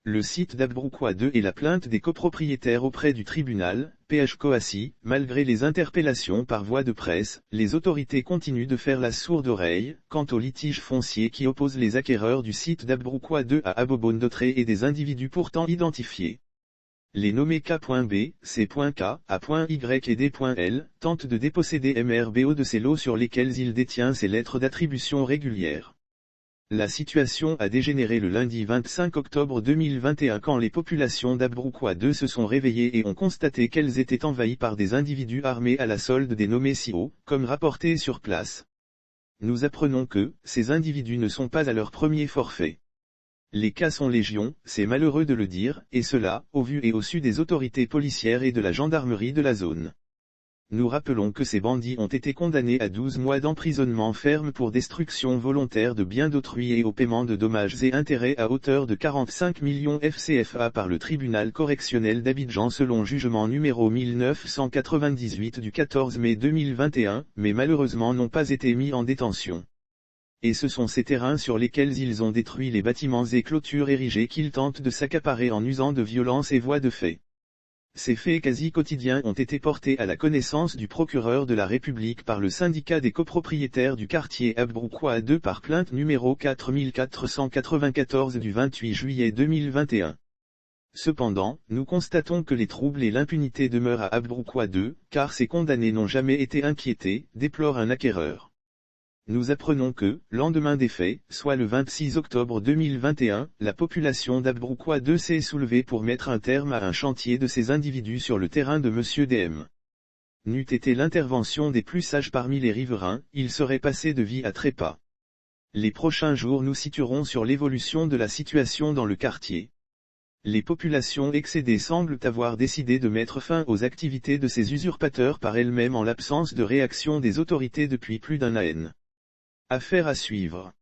le site d'Abroukwa 2 et la plainte des copropriétaires auprès du tribunal, PH Coassi, malgré les interpellations par voie de presse, les autorités continuent de faire la sourde oreille, quant au litige foncier qui oppose les acquéreurs du site d'Abroukwa 2 à Abobone-Dotré et des individus pourtant identifiés. Les nommés K.B, C.K, A.Y et D.L, tentent de déposséder MRBO de ces lots sur lesquels il détient ses lettres d'attribution régulières. La situation a dégénéré le lundi 25 octobre 2021 quand les populations d'Abroukwa 2 se sont réveillées et ont constaté qu'elles étaient envahies par des individus armés à la solde des nommés CO, comme rapporté sur place. Nous apprenons que, ces individus ne sont pas à leur premier forfait. Les cas sont légion, c'est malheureux de le dire, et cela, au vu et au su des autorités policières et de la gendarmerie de la zone. Nous rappelons que ces bandits ont été condamnés à 12 mois d'emprisonnement ferme pour destruction volontaire de biens d'autrui et au paiement de dommages et intérêts à hauteur de 45 millions FCFA par le tribunal correctionnel d'Abidjan selon jugement numéro 1998 du 14 mai 2021, mais malheureusement n'ont pas été mis en détention. Et ce sont ces terrains sur lesquels ils ont détruit les bâtiments et clôtures érigés qu'ils tentent de s'accaparer en usant de violence et voies de fait. Ces faits quasi quotidiens ont été portés à la connaissance du procureur de la République par le syndicat des copropriétaires du quartier Abroukwa 2 par plainte numéro 4494 du 28 juillet 2021. Cependant, nous constatons que les troubles et l'impunité demeurent à Abroukwa 2, car ces condamnés n'ont jamais été inquiétés, déplore un acquéreur. Nous apprenons que, lendemain des faits, soit le 26 octobre 2021, la population d'Abroukwa 2 s'est soulevée pour mettre un terme à un chantier de ces individus sur le terrain de M. DM. N'eût été l'intervention des plus sages parmi les riverains, il serait passé de vie à trépas. Les prochains jours nous situerons sur l'évolution de la situation dans le quartier. Les populations excédées semblent avoir décidé de mettre fin aux activités de ces usurpateurs par elles-mêmes en l'absence de réaction des autorités depuis plus d'un an. Affaire à suivre.